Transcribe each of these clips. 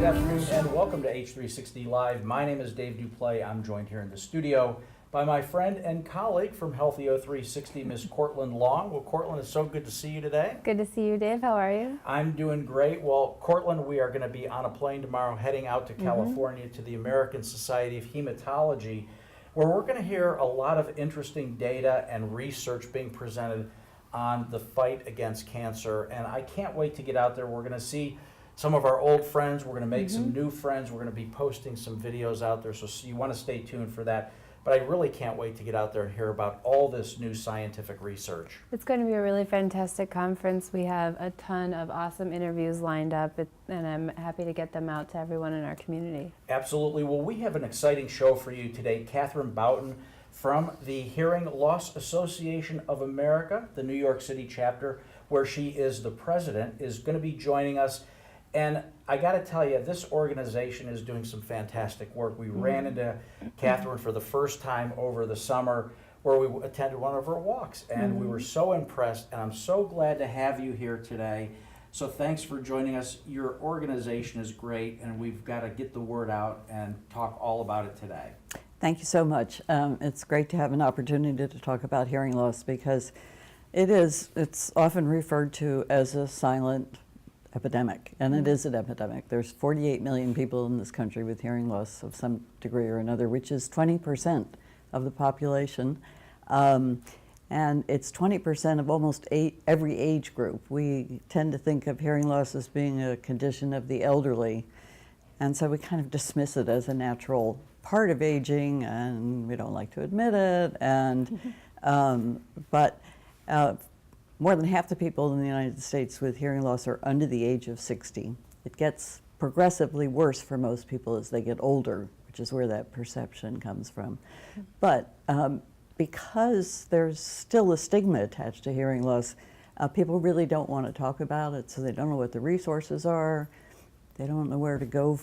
afternoon and welcome to H360 Live. My name is Dave Duplay. I'm joined here in the studio by my friend and colleague from Healthy O360, Miss Cortland Long. Well, Cortland, it's so good to see you today. Good to see you, Dave. How are you? I'm doing great. Well, Cortland, we are going to be on a plane tomorrow heading out to California to the American Society of Hematology, where we're going to hear a lot of interesting data and research being presented on the fight against cancer. And I can't wait to get out there. We're going to see some of our old friends. We're going to make some new friends. We're going to be posting some videos out there, so you want to stay tuned for that. But I really can't wait to get out there and hear about all this new scientific research. It's going to be a really fantastic conference. We have a ton of awesome interviews lined up, and I'm happy to get them out to everyone in our community. Absolutely. Well, we have an exciting show for you today. Katherine Bouton from the Hearing Loss Association of America, the New York City chapter, where she is the president, is going to be joining us. And I got to tell you, this organization is doing some fantastic work. We ran into Katherine for the first time over the summer, where we attended one of her walks, and we were so impressed, and I'm so glad to have you here today. So thanks for joining us. Your organization is great, and we've got to get the word out and talk all about it today. Thank you so much. It's great to have an opportunity to talk about hearing loss, because it's often referred to as a silent epidemic, and it is an epidemic. There's 48 million people in this country with hearing loss of some degree or another, which is 20% of the population. And it's 20% of almost every age group. We tend to think of hearing loss as being a condition of the elderly, and so we kind of dismiss it as a natural part of aging, and we don't like to admit it. And but more than half the people in the United States with hearing loss are under the age of 60. It gets progressively worse for most people as they get older, which is where that perception comes from. But because there's still a stigma attached to hearing loss, people really don't want to talk about it, so they don't know what the resources are. They don't know where to go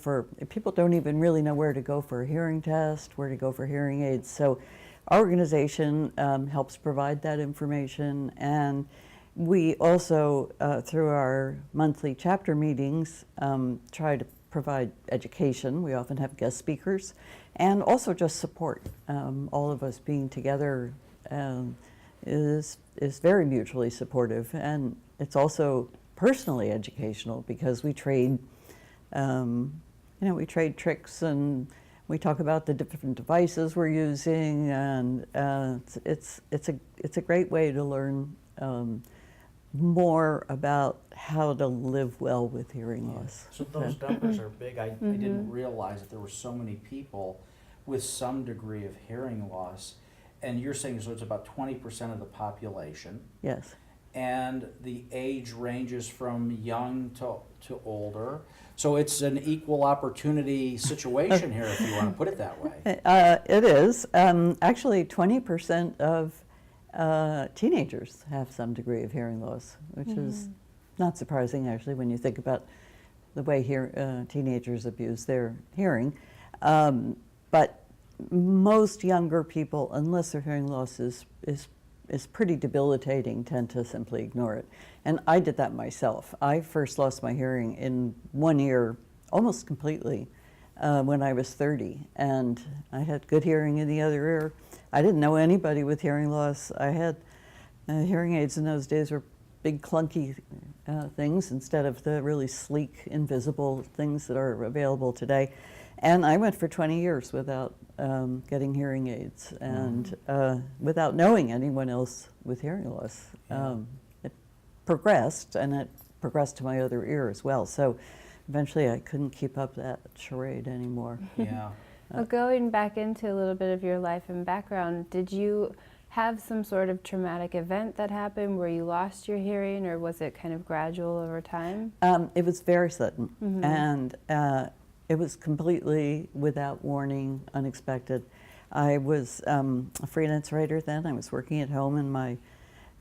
people don't even really know where to go for a hearing test, where to go for hearing aids. So our organization helps provide that information, and we also, through our monthly chapter meetings, try to provide education. We often have guest speakers, and also just support. All of us being together is very mutually supportive, and it's also personally educational, because we trade, we trade tricks, and we talk about the different devices we're using, and it's a great way to learn more about how to live well with hearing loss. So those numbers are big. I didn't realize that there were so many people with some degree of hearing loss. And you're saying so it's about 20% of the population. Yes. And the age ranges from young to older. So it's an equal opportunity situation here, if you want to put it that way. It is. Actually, 20% of teenagers have some degree of hearing loss, which is not surprising, actually, when you think about the way teenagers abuse their hearing. But most younger people, unless their hearing loss is pretty debilitating, tend to simply ignore it. And I did that myself. I first lost my hearing in one ear almost completely when I was 30, and I had good hearing in the other ear. I didn't know anybody with hearing loss. I had hearing aids in those days were big clunky things instead of the really sleek, invisible things that are available today. And I went for 20 years without getting hearing aids, and without knowing anyone else with hearing loss. It progressed, and it progressed to my other ear as well. So eventually I couldn't keep up that charade anymore. Yeah. Well, going back into a little bit of your life and background, did you have some sort of traumatic event that happened where you lost your hearing, or was it kind of gradual over time? It was very sudden, and it was completely without warning, unexpected. I was a freelance writer then. I was working at home in my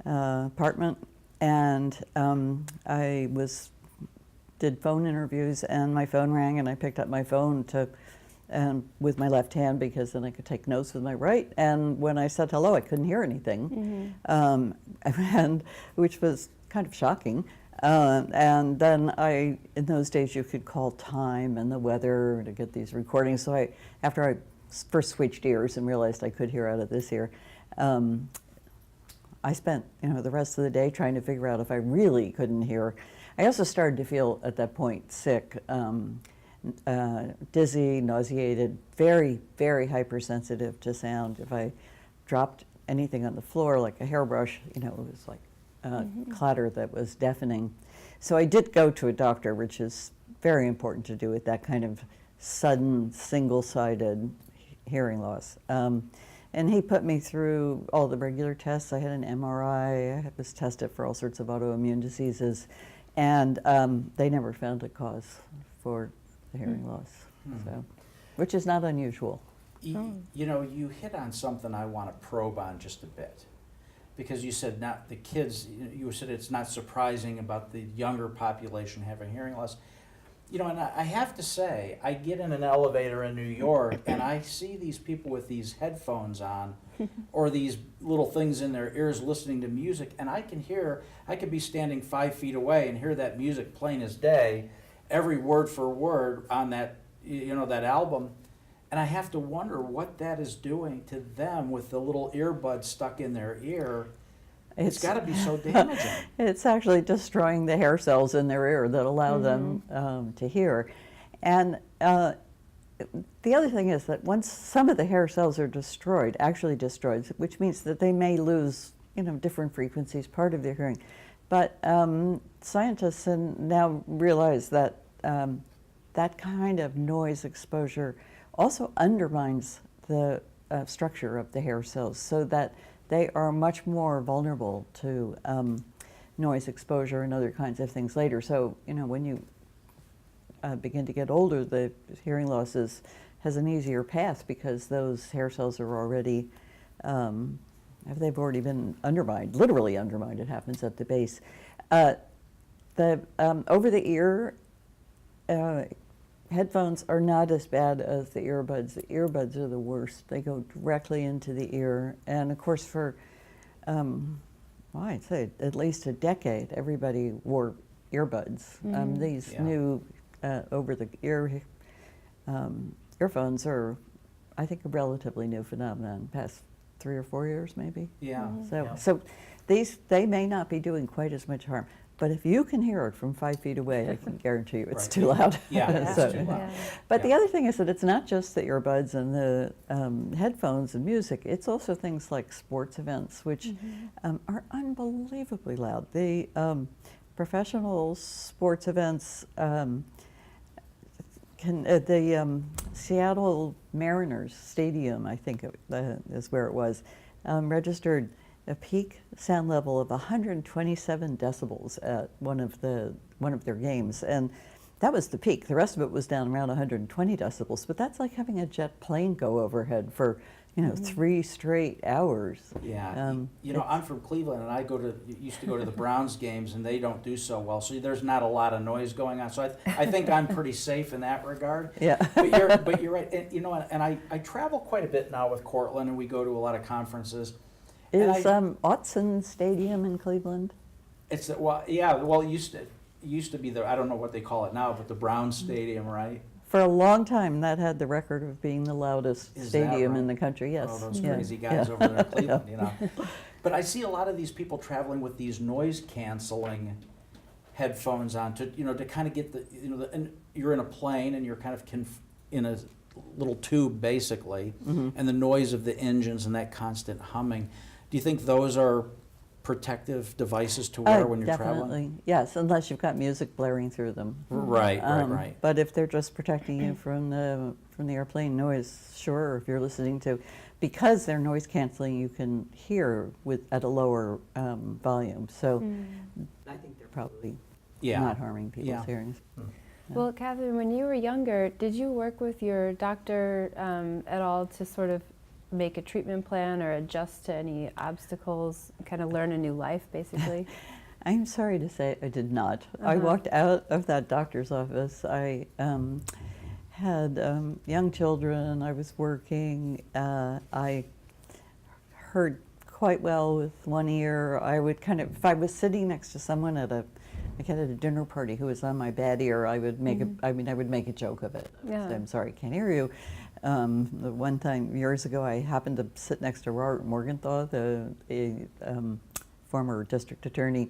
apartment, and I did phone interviews, and my phone rang, and I picked up my phone with my left hand, because then I could take notes with my right. And when I said hello, I couldn't hear anything, and which was kind of shocking. And then in those days, you could call time and the weather to get these recordings. So after I first switched ears and realized I could hear out of this ear, I spent the rest of the day trying to figure out if I really couldn't hear. I also started to feel at that point sick, dizzy, nauseated, very, very hypersensitive to sound. If I dropped anything on the floor, like a hairbrush, it was like clatter that was deafening. So I did go to a doctor, which is very important to do with that kind of sudden, single-sided hearing loss. And he put me through all the regular tests. I had an MRI. I was tested for all sorts of autoimmune diseases. And they never found a cause for the hearing loss, so, which is not unusual. You hit on something I want to probe on just a bit. Because you said not the kids, you said it's not surprising about the younger population having hearing loss. And I have to say, I get in an elevator in New York and I see these people with these headphones on or these little things in their ears listening to music, and I could be standing 5 feet away and hear that music plain as day, every word for word on that, that album. And I have to wonder what that is doing to them with the little earbud stuck in their ear. It's got to be so damaging. It's actually destroying the hair cells in their ear that allow them to hear. And the other thing is that once some of the hair cells are actually destroyed, which means that they may lose, different frequencies, part of their hearing. But scientists now realize that that kind of noise exposure also undermines the structure of the hair cells, so that they are much more vulnerable to noise exposure and other kinds of things later. So, when you begin to get older, the hearing loss has an easier path because those hair cells are already, they've already been undermined, literally undermined. It happens at the base. The over-the-ear headphones are not as bad as the earbuds. The earbuds are the worst. They go directly into the ear. And of course, for, I'd say at least a decade, everybody wore earbuds. These new over-the-ear earphones are, I think, a relatively new phenomenon, past 3 or 4 years maybe. Yeah. So they may not be doing quite as much harm. But if you can hear it from 5 feet away, I can guarantee you it's too loud. Yeah, it's too loud. But the other thing is that it's not just the earbuds and the headphones and music. It's also things like sports events, which are unbelievably loud. The professional sports events, the Seattle Mariners Stadium, I think is where it was, registered a peak sound level of 127 decibels at one of their games, and that was the peak. The rest of it was down around 120 decibels, but that's like having a jet plane go overhead for 3 straight hours. Yeah, I'm from Cleveland, and I used to go to the Browns games, and they don't do so well. So there's not a lot of noise going on. So I think I'm pretty safe in that regard. Yeah. But you're right. And I travel quite a bit now with Cortland, and we go to a lot of conferences. Is Autzen Stadium in Cleveland? It's it used to be I don't know what they call it now, but the Browns Stadium, right? For a long time, that had the record of being the loudest stadium right? in the country. Yes. Oh, those crazy guys over there in Cleveland, But I see a lot of these people traveling with these noise canceling headphones on to kind of get and you're in a plane and you're kind of in a little tube basically, and the noise of the engines and that constant humming. Do you think those are protective devices to wear when you're definitely. traveling? Yes, unless you've got music blaring through them. Right. But if they're just protecting you from the airplane noise, sure. If you're listening to, because they're noise canceling, you can hear at a lower volume. So I think they're probably not harming people's hearings. Well, Katherine, when you were younger, did you work with your doctor at all to sort of make a treatment plan or adjust to any obstacles, kind of learn a new life, basically? I'm sorry to say I did not. I walked out of that doctor's office. I had young children. I was working. I heard quite well with one ear. I would if I was sitting next to someone at a like at a dinner party who was on my bad ear, I would make I would make a joke of it. Yeah. Say, I'm sorry, I can't hear you. The one time years ago, I happened to sit next to Robert Morgenthau, the former district attorney,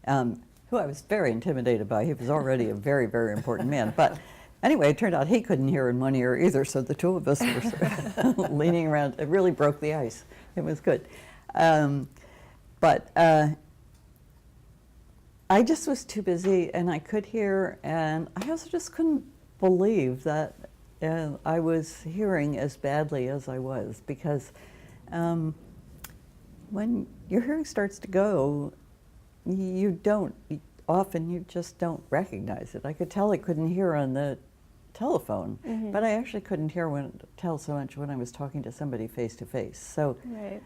who I was very intimidated by. He was already a very, very important man. But anyway, it turned out he couldn't hear in one ear either, so the two of us were sort of leaning around. It really broke the ice. It was good. But I just was too busy, and I could hear, and I also just couldn't believe that I was hearing as badly as I was, because when your hearing starts to go, often you just don't recognize it. I could tell I couldn't hear on the telephone, but I actually couldn't tell so much when I was talking to somebody face to face. So, Right.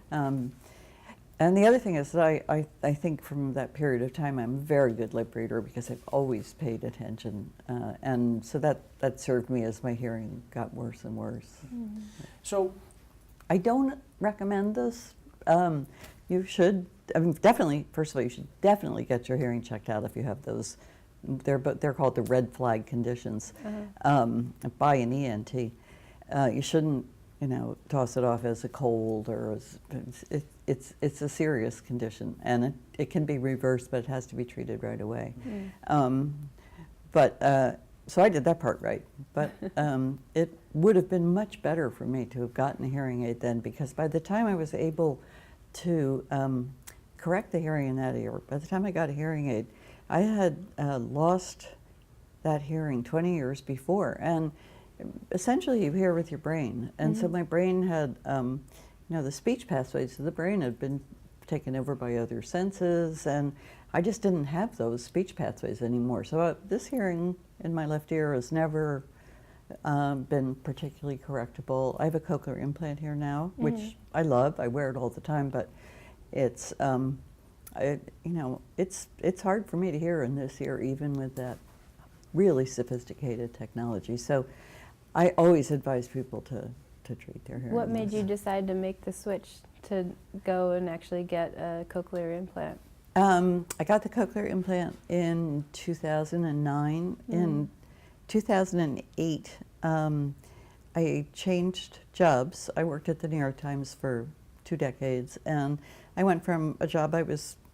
and the other thing is that I think from that period of time, I'm a very good lip reader because I've always paid attention, and so that served me as my hearing got worse and worse. So I don't recommend this. You should, I mean, definitely, first of all, you should definitely get your hearing checked out if you have those. They're called the red flag conditions by an ENT. You shouldn't, toss it off as a cold or as, it's a serious condition, and it can be reversed, but it has to be treated right away. So I did that part right, but it would have been much better for me to have gotten a hearing aid then, because by the time I was able to correct the hearing in that ear, by the time I got a hearing aid, I had lost that hearing 20 years before, and essentially you hear with your brain, and so my brain had, the speech pathways of the brain had been taken over by other senses, and I just didn't have those speech pathways anymore. So this hearing in my left ear has never been particularly correctable. I have a cochlear implant here now, which I love. I wear it all the time, but it's it's hard for me to hear in this ear, even with that really sophisticated technology. So I always advise people to treat their hearing What made loss. you decide to make the switch to go and actually get a cochlear implant? I got the cochlear implant in 2009. In 2008, I changed jobs. I worked at the New York Times for 2 decades, and I went from a job I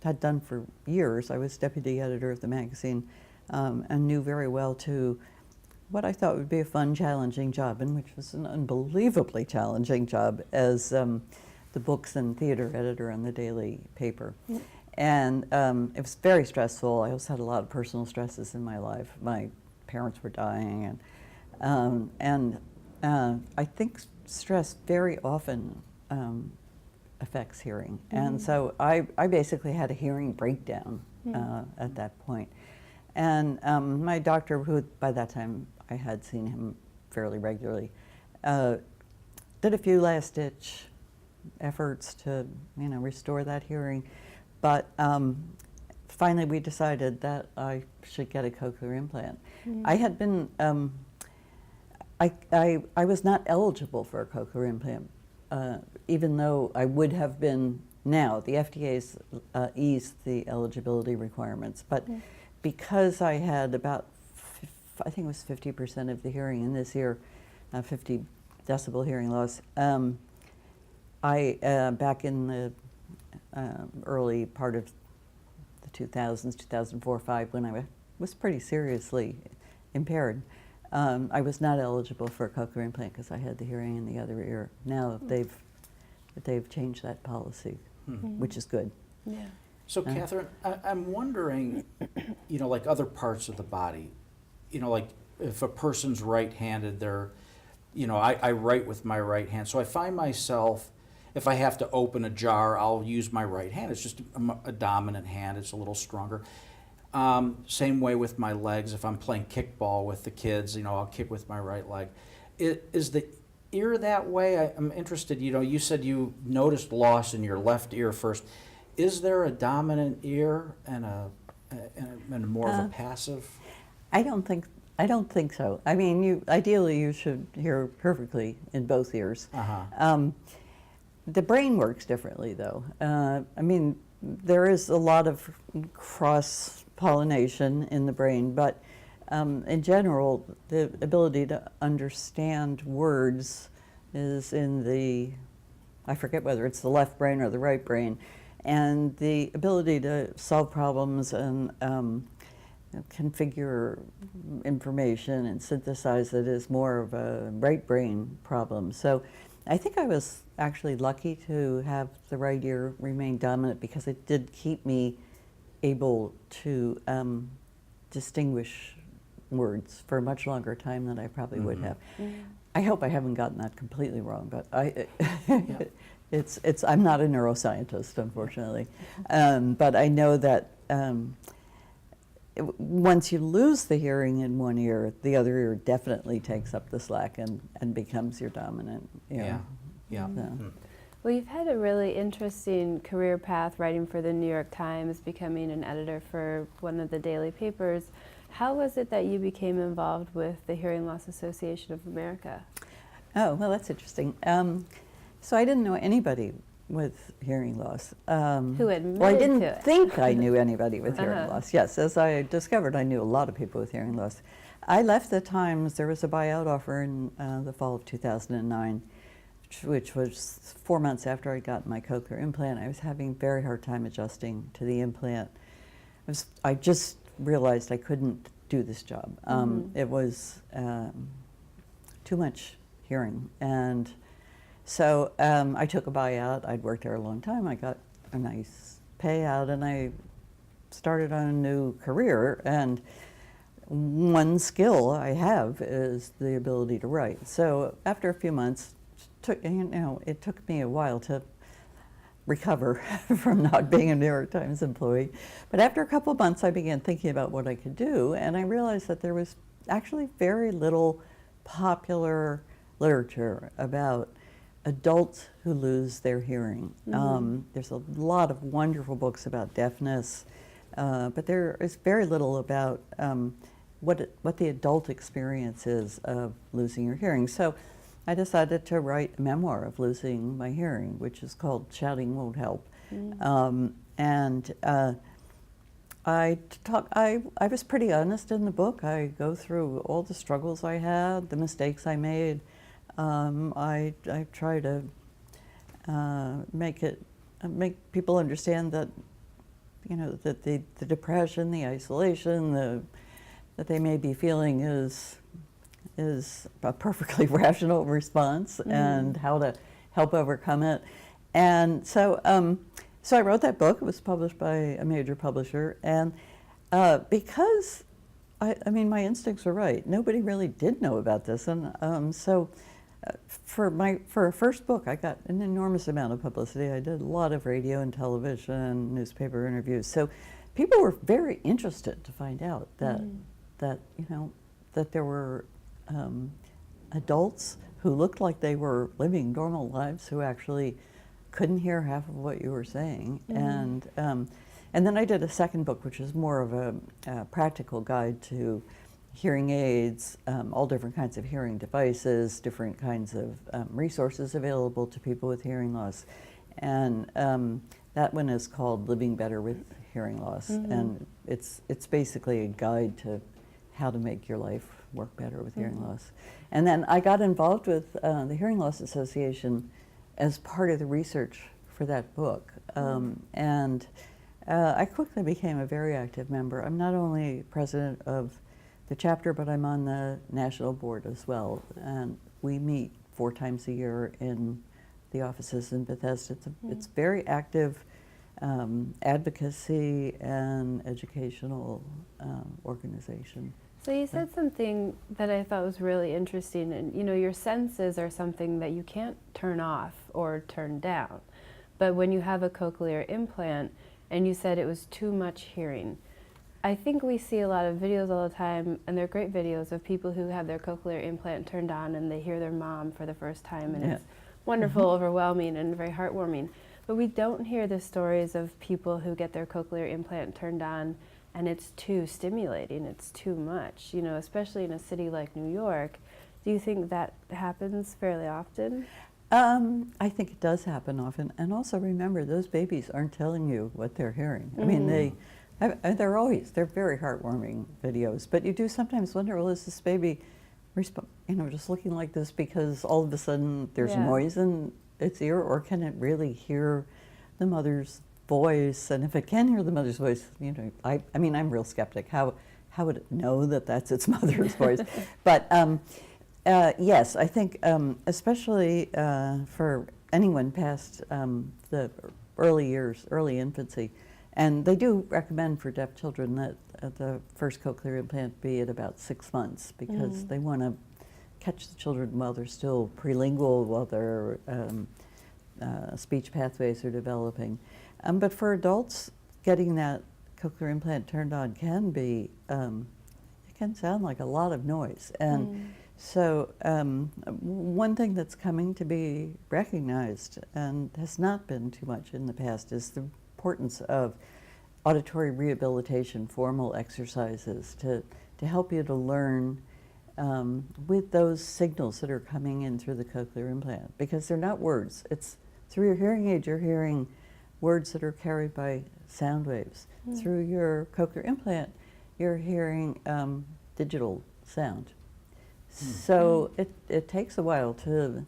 had done for years. I was deputy editor of the magazine, and knew very well, to what I thought would be a fun, challenging job, and which was an unbelievably challenging job as the books and theater editor on the daily paper. And it was very stressful. I also had a lot of personal stresses in my life. My parents were dying, and I think stress very often affects hearing. And so I basically had a hearing breakdown at that point. And my doctor, who by that time I had seen him fairly regularly, did a few last-ditch efforts to, restore that hearing. But finally we decided that I should get a cochlear implant. I had been, I was not eligible for a cochlear implant, even though I would have been now. The FDA's eased the eligibility requirements, but because I had about, I think it was 50% of the hearing in this ear, 50 decibel hearing loss, back in the early part of the 2000s, 2004, 5, when I was pretty seriously impaired, I was not eligible for a cochlear implant because I had the hearing in the other ear. Now they've changed that policy, which is good. Yeah. So, Katherine, I'm wondering, like other parts of the body, like if a person's right-handed, I write with my right hand. So I find myself, if I have to open a jar, I'll use my right hand. It's just a dominant hand. It's a little stronger. Same way with my legs. If I'm playing kickball with the kids, I'll kick with my right leg. Is the ear that way? I'm interested, you said you noticed loss in your left ear first. Is there a dominant ear and more of a passive? I don't think so. I mean, ideally you should hear perfectly in both ears. The brain works differently, though. I mean, there is a lot of cross pollination in the brain, but in general, the ability to understand words is in the, I forget whether it's the left brain or the right brain, and the ability to solve problems and configure information and synthesize it is more of a right brain problem. So I think I was actually lucky to have the right ear remain dominant because it did keep me able to distinguish words for a much longer time than I probably would have. I hope I haven't gotten that completely wrong, but I'm not a neuroscientist, unfortunately. But I know that once you lose the hearing in one ear, the other ear definitely takes up the slack and becomes your dominant ear. Yeah. So. Well, you've had a really interesting career path, writing for the New York Times, becoming an editor for one of the daily papers. How was it that you became involved with the Hearing Loss Association of America? Oh, well, that's interesting. So I didn't know anybody with hearing loss. Who admitted well, I to didn't it. think I knew anybody with hearing loss. Yes, as I discovered, I knew a lot of people with hearing loss. I left the Times. There was a buyout offer in the fall of 2009, which was 4 months after I got my cochlear implant. I was having a very hard time adjusting to the implant. I just realized I couldn't do this job. It was too much hearing. And so I took a buyout. I'd worked there a long time. I got a nice payout and I started on a new career. And one skill I have is the ability to write. So after a few months, it took me a while to recover from not being a New York Times employee. But after a couple of months, I began thinking about what I could do, and I realized that there was actually very little popular literature about adults who lose their hearing. There's a lot of wonderful books about deafness, but there is very little about what the adult experience is of losing your hearing. So I decided to write a memoir of losing my hearing, which is called Shouting Won't Help. I was pretty honest in the book. I go through all the struggles I had, the mistakes I made. I try to make people understand that, that the depression, the isolation, that they may be feeling is a perfectly rational response, and how to help overcome it. And so I wrote that book. It was published by a major publisher, and because my instincts were right, nobody really did know about this, and so for a first book, I got an enormous amount of publicity. I did a lot of radio and television, newspaper interviews. So people were very interested to find out that there were adults who looked like they were living normal lives who actually couldn't hear half of what you were saying. And then I did a second book, which is more of a practical guide to hearing aids, all different kinds of hearing devices, different kinds of resources available to people with hearing loss. And that one is called Living Better with Hearing Loss. And it's basically a guide to how to make your life work better with hearing loss. And then I got involved with the Hearing Loss Association as part of the research for that book. And I quickly became a very active member. I'm not only president of the chapter, but I'm on the national board as well. And we meet 4 times a year in the offices in Bethesda. It's very active advocacy and educational organization. So you said something that I thought was really interesting, and your senses are something that you can't turn off or turn down. But when you have a cochlear implant, and you said it was too much hearing, I think we see a lot of videos all the time, and they're great videos of people who have their cochlear implant turned on and they hear their mom for the first time, and it's wonderful, overwhelming, and very heartwarming. But we don't hear the stories of people who get their cochlear implant turned on and it's too stimulating, it's too much, especially in a city like New York. Do you think that happens fairly often? I think it does happen often. And also remember, those babies aren't telling you what they're hearing. I mean, They're very heartwarming videos, but you do sometimes wonder, well, is this baby, just looking like this because all of a sudden there's Yeah. noise in its ear, or can it really hear the mother's voice? And if it can hear the mother's voice, I mean, I'm a real skeptic. How would it know that that's its mother's voice? But yes, I think especially for anyone past the early years, early infancy, and they do recommend for deaf children that the first cochlear implant be at about 6 months, because they want to catch the children while they're still prelingual, while their speech pathways are developing. But for adults, getting that cochlear implant turned on can be, it can sound like a lot of noise. And so one thing that's coming to be recognized, and has not been too much in the past, is the importance of auditory rehabilitation, formal exercises to help you to learn with those signals that are coming in through the cochlear implant, because they're not words. It's through your hearing aid, you're hearing words that are carried by sound waves. Through your cochlear implant, you're hearing digital sound. So it takes a while to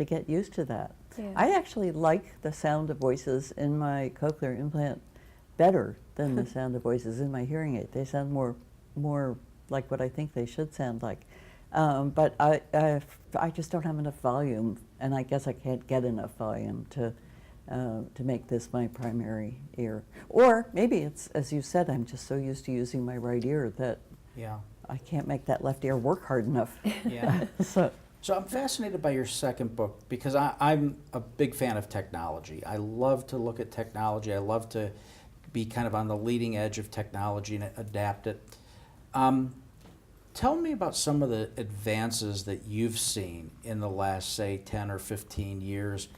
get used to that. Yeah. I actually like the sound of voices in my cochlear implant better than the sound of voices in my hearing aid. They sound more like what I think they should sound like. But I just don't have enough volume, and I guess I can't get enough volume to make this my primary ear. Or maybe it's, as you said, I'm just so used to using my right ear that I can't make that left ear work hard enough. Yeah. So I'm fascinated by your second book, because I'm a big fan of technology. I love to look at technology. I love to be kind of on the leading edge of technology and adapt it. Tell me about some of the advances that you've seen in the last, say, 10 or 15 years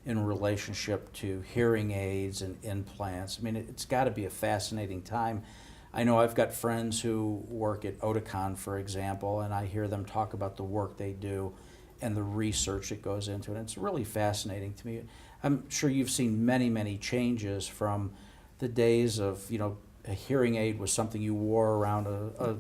in relationship to hearing aids and implants. I mean, it's got to be a fascinating time. I know I've got friends who work at Oticon, for example, and I hear them talk about the work they do and the research that goes into it. It's really fascinating to me. I'm sure you've seen many, many changes from the days of, a hearing aid was something you wore around a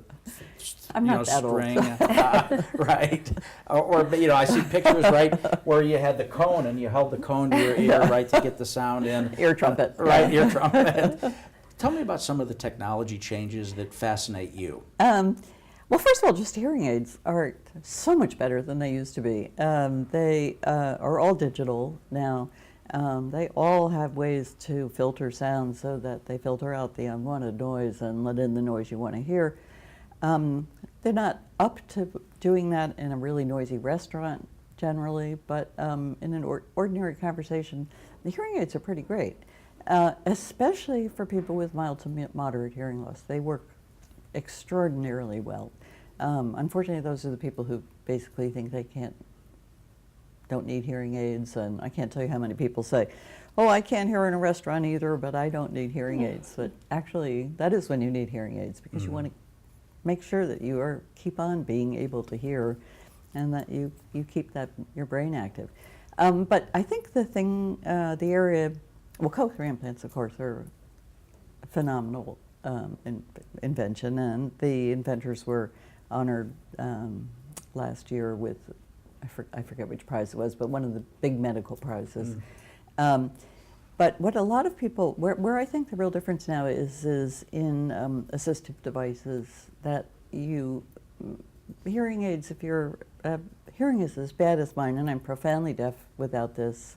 I'm not that string, old. right? Or I see pictures, right, where you had the cone and you held the cone to your ear, right, to get the sound in. Ear trumpet. Right, ear trumpet. Tell me about some of the technology changes that fascinate you. Well, first of all, just hearing aids are so much better than they used to be. They are all digital now. They all have ways to filter sound so that they filter out the unwanted noise and let in the noise you want to hear. They're not up to doing that in a really noisy restaurant generally, but in an ordinary conversation, the hearing aids are pretty great, especially for people with mild to moderate hearing loss. They work extraordinarily well. Unfortunately, those are the people who basically think they don't need hearing aids, and I can't tell you how many people say, oh, I can't hear in a restaurant either, but I don't need hearing aids. But actually, that is when you need hearing aids, because you want to make sure that you keep on being able to hear, and that you keep your brain active. But I think the area, cochlear implants, of course, are a phenomenal invention, and the inventors were honored last year with, I forget which prize it was, but one of the big medical prizes. But what a lot of people, where I think the real difference now is in assistive devices, that hearing aids, if your hearing is as bad as mine, and I'm profoundly deaf without this,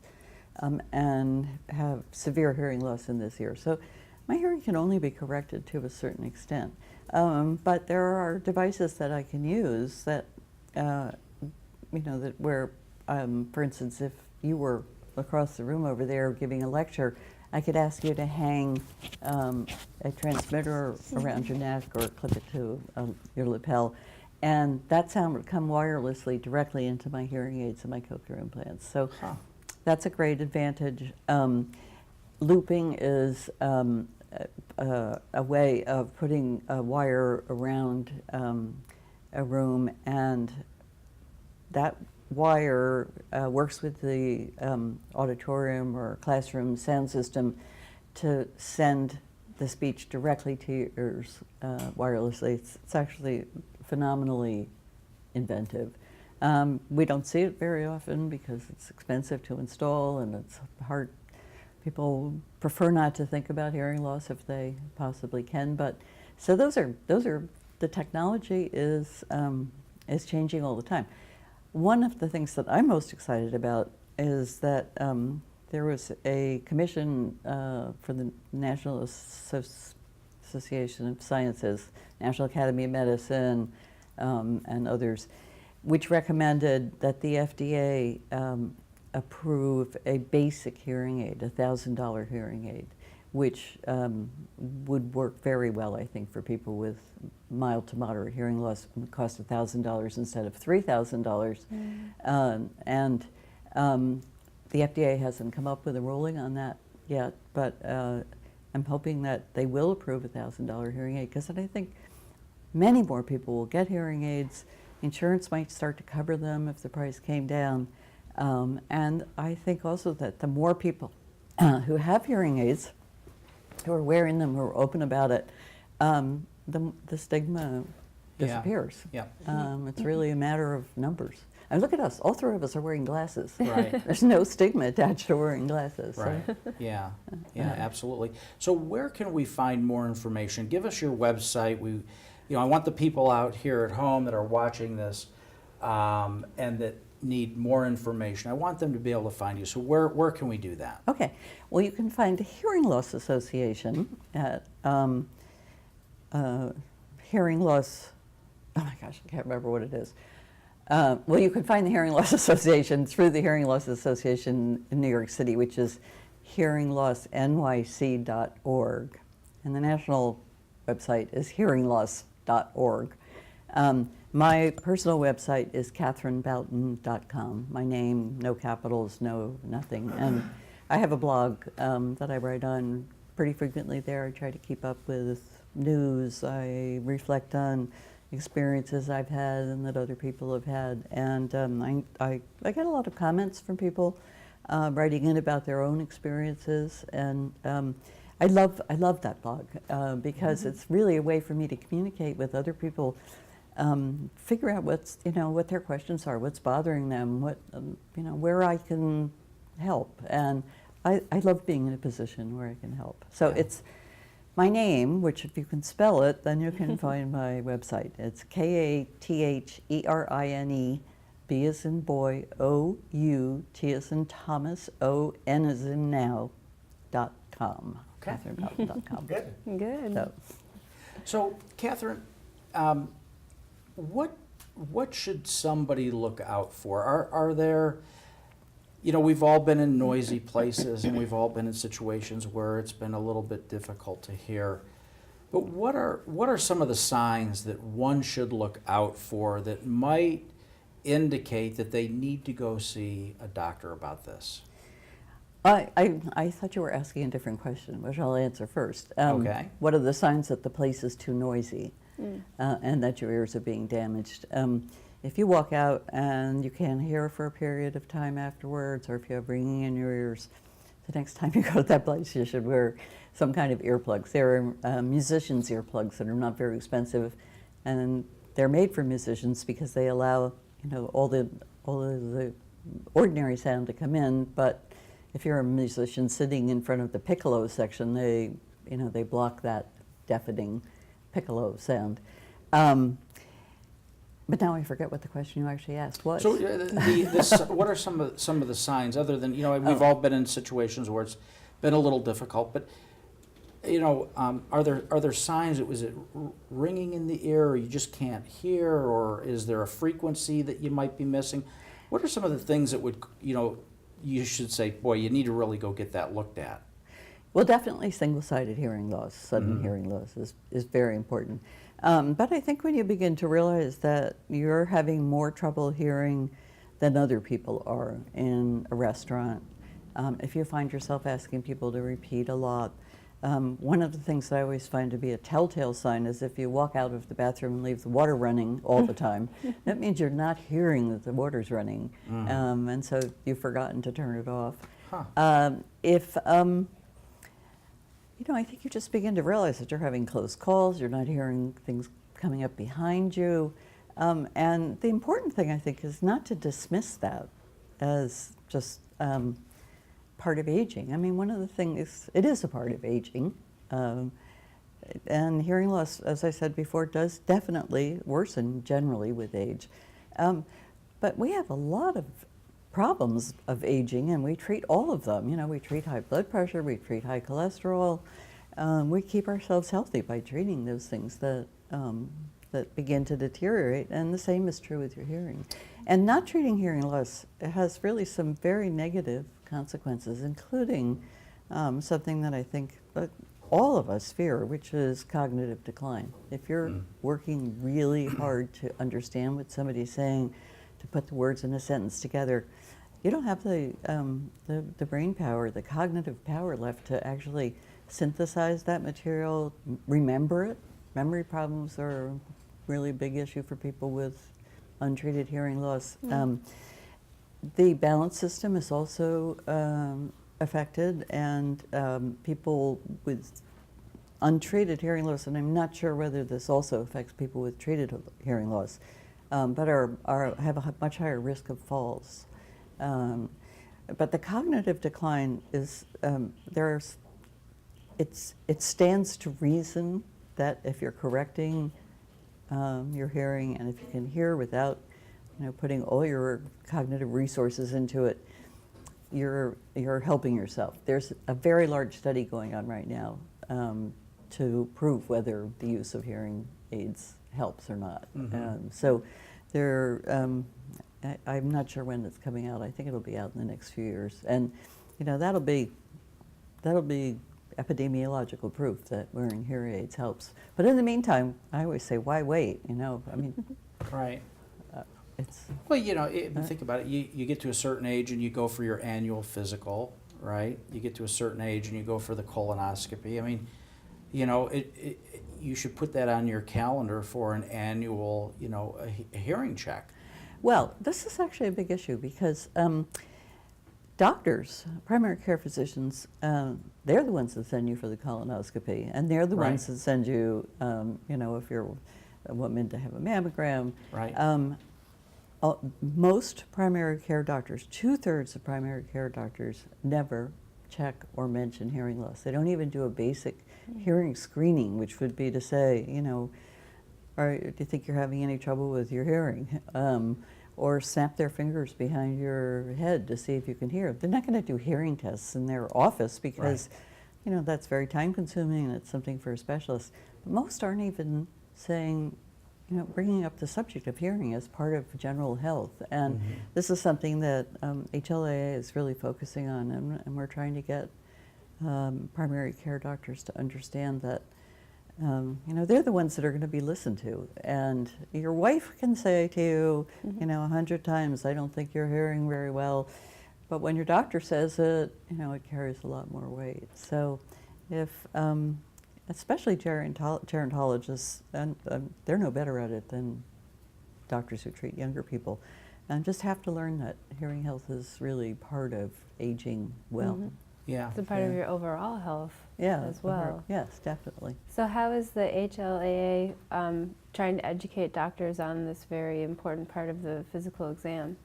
and have severe hearing loss in this ear. So my hearing can only be corrected to a certain extent. But there are devices that I can use that, where, for instance, if you were across the room over there giving a lecture, I could ask you to hang a transmitter around your neck or clip it to your lapel, and that sound would come wirelessly directly into my hearing aids and my cochlear implants. So that's a great advantage. Looping is a way of putting a wire around a room, and that wire works with the auditorium or classroom sound system to send the speech directly to your ears wirelessly. It's actually phenomenally inventive. We don't see it very often because it's expensive to install and it's hard. People prefer not to think about hearing loss if they possibly can. But so those are the technology is changing all the time. One of the things that I'm most excited about is that there was a commission for the National Association of Sciences, National Academy of Medicine, and others, which recommended that the FDA approve a basic hearing aid, $1,000 hearing aid, which would work very well, I think, for people with mild to moderate hearing loss. It would cost $1,000 instead of $3,000. And the FDA hasn't come up with a ruling on that yet, but I'm hoping that they will approve a $1,000 hearing aid, because I think many more people will get hearing aids. Insurance might start to cover them if the price came down. And I think also that the more people who have hearing aids, who are wearing them, who are open about it, the stigma disappears. Yeah. It's really a matter of numbers. And look at us, all three of us are wearing glasses. Right. There's no stigma attached to wearing glasses. So. Right. Yeah. Yeah. Absolutely. So where can we find more information? Give us your website. I want the people out here at home that are watching this and that need more information. I want them to be able to find you. So where can we do that? Okay. Well, you can find the Hearing Loss Association at Hearing Loss. Oh my gosh, I can't remember what it is. Well, you can find the Hearing Loss Association through the Hearing Loss Association in New York City, which is hearinglossnyc.org. And the national website is hearingloss.org. My personal website is katherinebouton.com. My name, no capitals, no nothing. And I have a blog that I write on pretty frequently there. I try to keep up with news. I reflect on experiences I've had and that other people have had. And I get a lot of comments from people writing in about their own experiences. And I love that blog because it's really a way for me to communicate with other people, figure out what their questions are, what's bothering them, where I can help. And I love being in a position where I can help. So it's my name, which if you can spell it, then you can find my website. It's Katherine, B as in boy, O-U, T as in Thomas, O-N as in now, .com. Okay. KatherineBouton.com. Good. Good. So Katherine, what should somebody look out for? Are there, we've all been in noisy places and we've all been in situations where it's been a little bit difficult to hear. But what are some of the signs that one should look out for that might indicate that they need to go see a doctor about this? I thought you were asking a different question, which I'll answer first. Okay. What are the signs that the place is too noisy and that your ears are being damaged? If you walk out and you can't hear for a period of time afterwards, or if you have ringing in your ears, the next time you go to that place, you should wear some kind of earplugs. There are musicians' earplugs that are not very expensive, and they're made for musicians because they allow all the ordinary sound to come in. But if you're a musician sitting in front of the piccolo section, they block that deafening piccolo sound. But now I forget what the question you actually asked was. So, what are some of the signs other than we've all been in situations where it's been a little difficult, but are there signs? Was it ringing in the ear, or you just can't hear, or is there a frequency that you might be missing? What are some of the things that would you should say, boy, you need to really go get that looked at? Well, definitely single-sided hearing loss, sudden hearing loss is very important. But I think when you begin to realize that you're having more trouble hearing than other people are in a restaurant, if you find yourself asking people to repeat a lot, one of the things that I always find to be a telltale sign is if you walk out of the bathroom and leave the water running all the time, that means you're not hearing that the water's running, and so you've forgotten to turn it off. Huh. I think you just begin to realize that you're having close calls, you're not hearing things coming up behind you. And the important thing, I think, is not to dismiss that as just part of aging. I mean, one of the things, it is a part of aging. And hearing loss, as I said before, does definitely worsen generally with age. But we have a lot of problems of aging, and we treat all of them. We treat high blood pressure, we treat high cholesterol. We keep ourselves healthy by treating those things that begin to deteriorate, and the same is true with your hearing. And not treating hearing loss has really some very negative consequences, including something that I think all of us fear, which is cognitive decline. If you're working really hard to understand what somebody's saying, to put the words in a sentence together, you don't have the brain power, the cognitive power left to actually synthesize that material, remember it. Memory problems are a really big issue for people with untreated hearing loss. The balance system is also affected, and people with untreated hearing loss, and I'm not sure whether this also affects people with treated hearing loss, but have a much higher risk of falls. But the cognitive decline is, it stands to reason that if you're correcting your hearing, and if you can hear without putting all your cognitive resources into it, you're helping yourself. There's a very large study going on right now to prove whether the use of hearing aids helps or not. So I'm not sure when it's coming out. I think it'll be out in the next few years, and that'll be epidemiological proof that wearing hearing aids helps. But in the meantime, I always say, why wait? I mean, Right. it's Well, think about it. You get to a certain age and you go for your annual physical, right? You get to a certain age and you go for the colonoscopy. I mean, you should put that on your calendar for an annual, a hearing check. Well, this is actually a big issue because doctors, primary care physicians, they're the ones that send you for the colonoscopy, and they're the ones that send you, if you're a woman, to have a mammogram. Right. Most primary care doctors, 2/3 of primary care doctors, never check or mention hearing loss. They don't even do a basic hearing screening, which would be to say, do you think you're having any trouble with your hearing? Or snap their fingers behind your head to see if you can hear. They're not going to do hearing tests in their office because, that's very time consuming and it's something for a specialist. But most aren't even saying, bringing up the subject of hearing as part of general health. And this is something that HLAA is really focusing on, and we're trying to get primary care doctors to understand that they're the ones that are going to be listened to. And your wife can say to you, 100 times, I don't think you're hearing very well. But when your doctor says it, it carries a lot more weight. So if, especially gerontologists, and they're no better at it than doctors who treat younger people, and just have to learn that hearing health is really part of aging well. Yeah. It's a part of your overall health as well. Yes, definitely. So how is the HLAA trying to educate doctors on this very important part of the physical exam?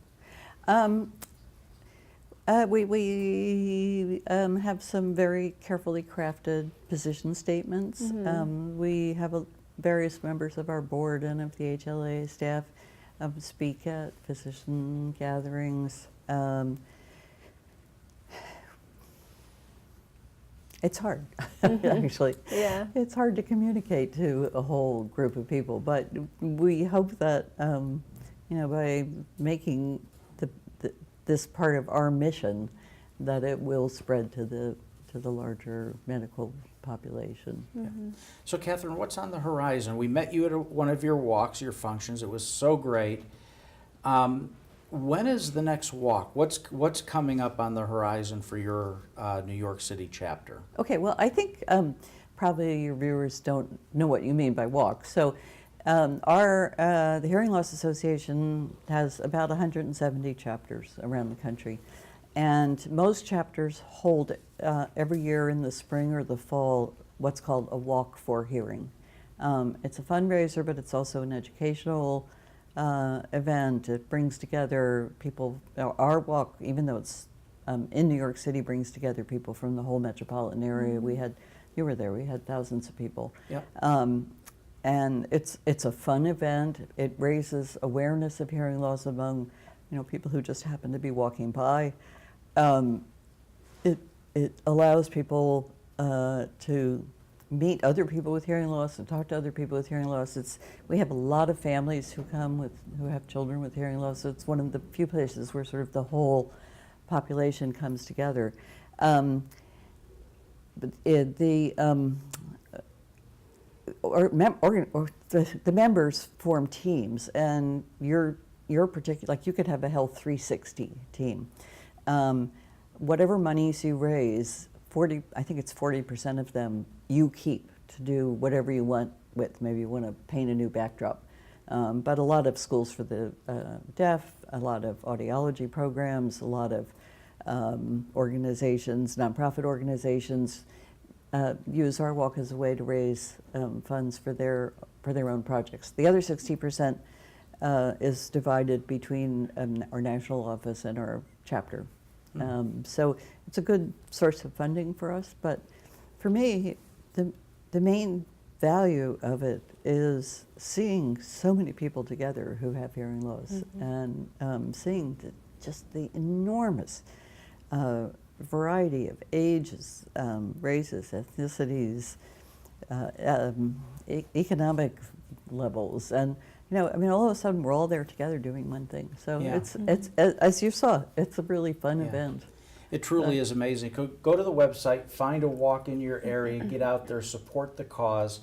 We have some very carefully crafted position statements. We have various members of our board and of the HLAA staff speak at physician gatherings. It's hard, actually. Yeah. It's hard to communicate to a whole group of people, but we hope that, by making this part of our mission, that it will spread to the larger medical population. So, Katherine, what's on the horizon? We met you at one of your walks, your functions. It was so great. When is the next walk? What's coming up on the horizon for your New York City chapter? Okay, well, I think probably your viewers don't know what you mean by walk. So the Hearing Loss Association has about 170 chapters around the country. And most chapters hold every year in the spring or the fall what's called a walk for hearing. It's a fundraiser, but it's also an educational event. It brings together people. Our walk, even though it's in New York City, brings together people from the whole metropolitan area. We had, you were there. We had thousands of people. Yep. And it's a fun event. It raises awareness of hearing loss among, people who just happen to be walking by. It allows people to meet other people with hearing loss and talk to other people with hearing loss. We have a lot of families who come who have children with hearing loss. So it's one of the few places where sort of the whole population comes together. But the members form teams, and your particular, like you could have a Health 360 team. Whatever monies you raise, I think it's 40% of them you keep to do whatever you want with. Maybe you want to paint a new backdrop. But a lot of schools for the deaf, a lot of audiology programs, a lot of organizations, nonprofit organizations, use our walk as a way to raise funds for their own projects. The other 60% is divided between our national office and our chapter. So it's a good source of funding for us. But for me, the main value of it is seeing so many people together who have hearing loss, and seeing just the enormous variety of ages, races, ethnicities, economic levels, and all of a sudden we're all there together doing one thing. So Yeah. it's as you saw, it's a really fun event. It truly is amazing. Go to the website, find a walk in your area, get out there, support the cause.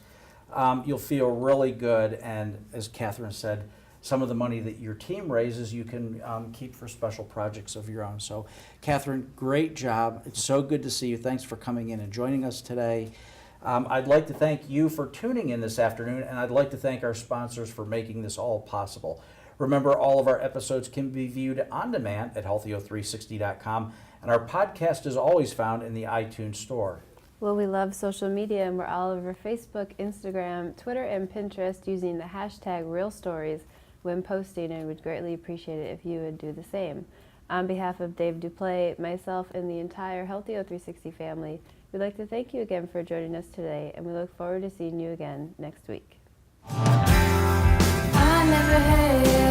You'll feel really good, and as Katherine said, some of the money that your team raises you can keep for special projects of your own. So Katherine, great job. It's so good to see you. Thanks for coming in and joining us today. I'd like to thank you for tuning in this afternoon, and I'd like to thank our sponsors for making this all possible. Remember, all of our episodes can be viewed on demand at healthyo360.com, and our podcast is always found in the iTunes Store. Well, we love social media, and we're all over Facebook, Instagram, Twitter, and Pinterest using the hashtag #RealStories when posting, and we'd greatly appreciate it if you would do the same. On behalf of Dave Duplay, myself, and the entire Healthyo360 family, we'd like to thank you again for joining us today, and we look forward to seeing you again next week. I never had